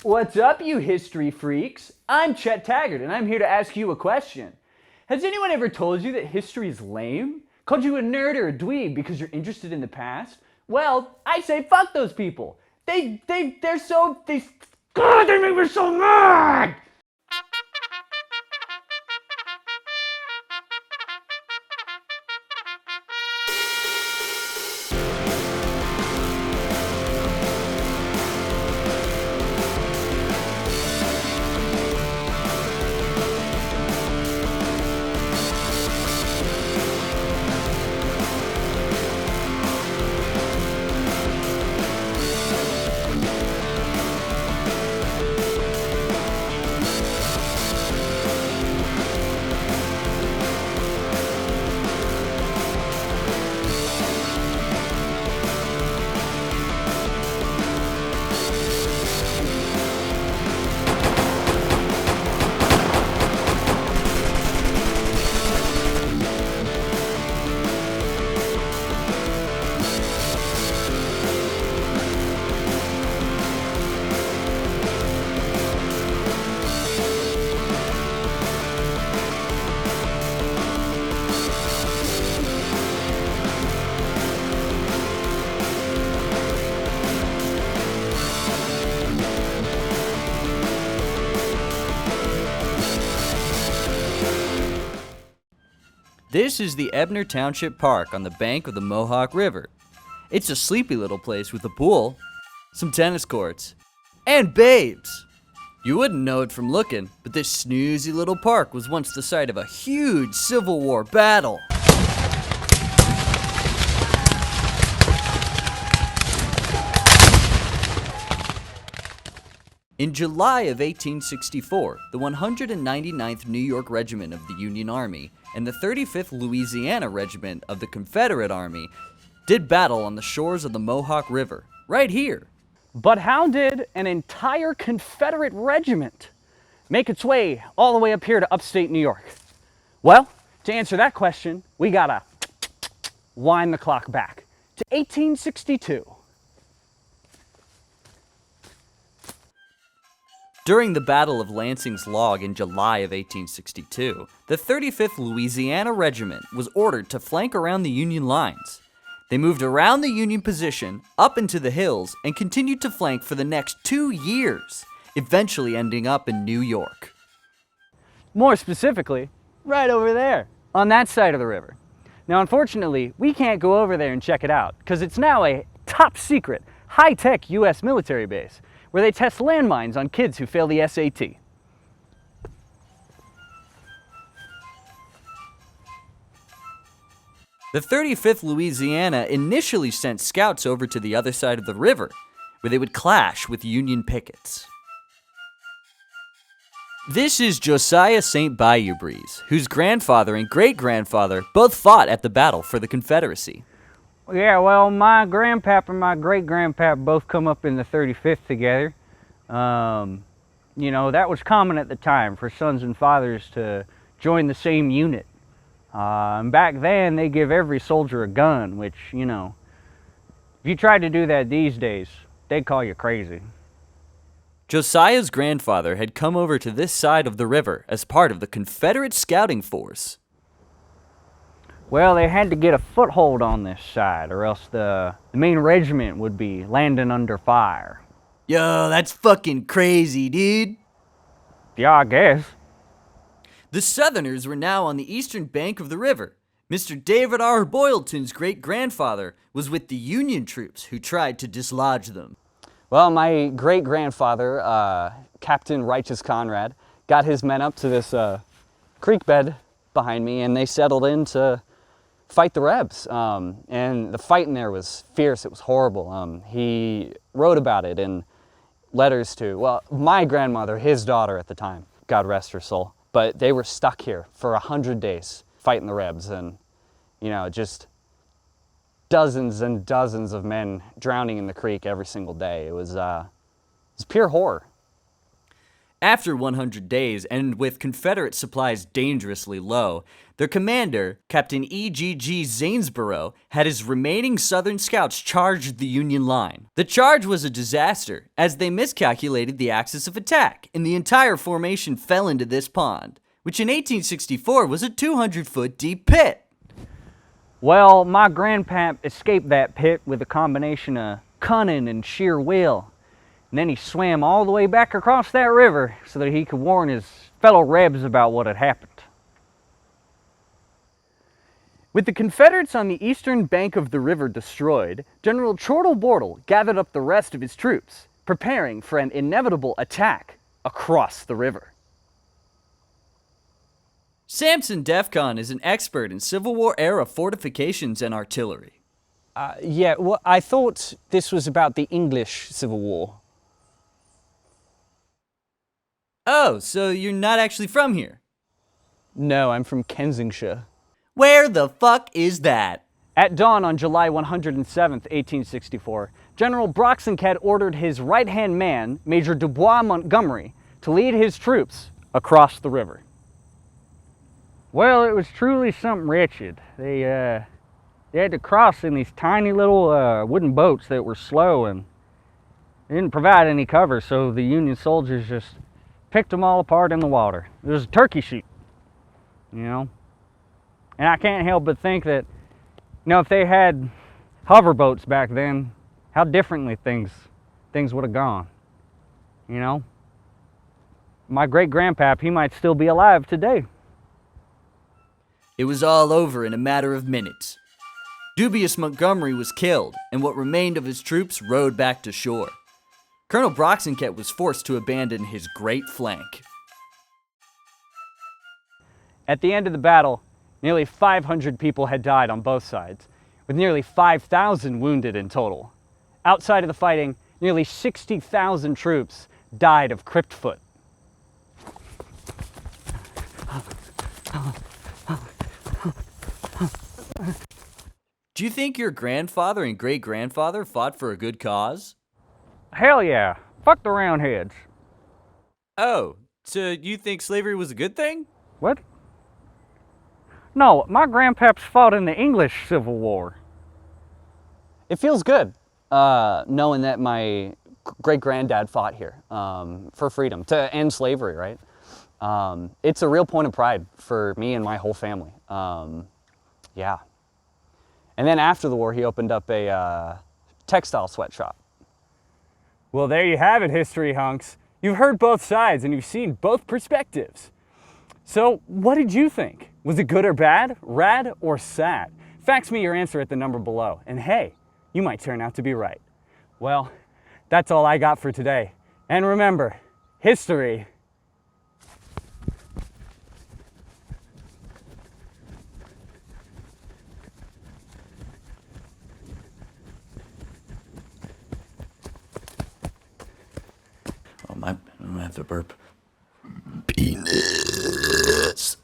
What's up, you history freaks? I'm Chet Taggert, and I'm here to ask you a question. Has anyone ever told you that history is lame? Called you a nerd or a dweeb because you're interested in the past? Well, I say fuck those people. God, they make me so mad! This is the Ebner Township Park on the bank of the Mohawk River. It's a sleepy little place with a pool, some tennis courts, and babes. You wouldn't know it from looking, but this snoozy little park was once the site of a huge Civil War battle. In July of 1864, the 199th New York Regiment of the Union Army and the 35th Louisiana Regiment of the Confederate Army did battle on the shores of the Mohawk River, right here. But how did an entire Confederate regiment make its way all the way up here to upstate New York? Well, to answer that question, we gotta wind the clock back to 1862. During the Battle of Lansing's Log in July of 1862, the 35th Louisiana Regiment was ordered to flank around the Union lines. They moved around the Union position, up into the hills, and continued to flank for the next 2 years, eventually ending up in New York. More specifically, right over there, on that side of the river. Now, unfortunately, we can't go over there and check it out, because it's now a top secret, high-tech US military base, where they test landmines on kids who fail the SAT. The 35th Louisiana initially sent scouts over to the other side of the river, where they would clash with Union pickets. This is Josiah St. Bayou Breeze, whose grandfather and great-grandfather both fought at the battle for the Confederacy. Yeah, well, my grandpap and my great-grandpap both come up in the 35th together. You know, that was common at the time for sons and fathers to join the same unit. And back then, they give every soldier a gun, which, you know, if you tried to do that these days, they'd call you crazy. Josiah's grandfather had come over to this side of the river as part of the Confederate scouting force. Well, they had to get a foothold on this side, or else the main regiment would be landing under fire. Yo, that's fucking crazy, dude. Yeah, I guess. The Southerners were now on the eastern bank of the river. Mr. David R. Boylston's great-grandfather was with the Union troops who tried to dislodge them. Well, my great-grandfather, Captain Righteous Conrad, got his men up to this creek bed behind me, and they settled in to fight the Rebs. And the fight in there was fierce. It was horrible. He wrote about it in letters to, well, my grandmother, his daughter at the time, God rest her soul. But they were stuck here for 100 days fighting the Rebs, and, you know, just dozens and dozens of men drowning in the creek every single day. It was pure horror. After 100 days, and with Confederate supplies dangerously low, their commander, Captain E.G.G. Zanesborough, had his remaining Southern scouts charge the Union line. The charge was a disaster, as they miscalculated the axis of attack, and the entire formation fell into this pond, which in 1864 was a 200-foot deep pit. Well, my grandpap escaped that pit with a combination of cunning and sheer will. And then he swam all the way back across that river so that he could warn his fellow Rebs about what had happened. With the Confederates on the eastern bank of the river destroyed, General Chortle-Bortle gathered up the rest of his troops, preparing for an inevitable attack across the river. Samson Defcon is an expert in Civil War-era fortifications and artillery. Yeah, well, I thought this was about the English Civil War. Oh, so you're not actually from here? No, I'm from Kensingshire. Where the fuck is that? At dawn on July 107th, 1864, General Broxencad ordered his right-hand man, Major Dubois Montgomery, to lead his troops across the river. Well, it was truly something wretched. They had to cross in these tiny little wooden boats that were slow and they didn't provide any cover, so the Union soldiers just picked them all apart in the water. It was a turkey shoot, you know? And I can't help but think that, you know, if they had hover boats back then, how differently things would have gone, you know? My great-grandpap, he might still be alive today. It was all over in a matter of minutes. Dubious Montgomery was killed, and what remained of his troops rowed back to shore. Colonel Broxencad was forced to abandon his great flank. At the end of the battle, nearly 500 people had died on both sides, with nearly 5,000 wounded in total. Outside of the fighting, nearly 60,000 troops died of crypt foot. Do you think your grandfather and great-grandfather fought for a good cause? Hell yeah, fuck the roundheads. Oh, so you think slavery was a good thing? What? No, my grandpaps fought in the English Civil War. It feels good knowing that my great-granddad fought here for freedom, to end slavery, right? It's a real point of pride for me and my whole family. Yeah. And then after the war, he opened up a textile sweatshop. Well, there you have it, history hunks. You've heard both sides and you've seen both perspectives. So, what did you think? Was it good or bad, rad or sad? Fax me your answer at the number below. And hey, you might turn out to be right. Well, that's all I got for today. And remember, history I'm gonna have to burp. Penis.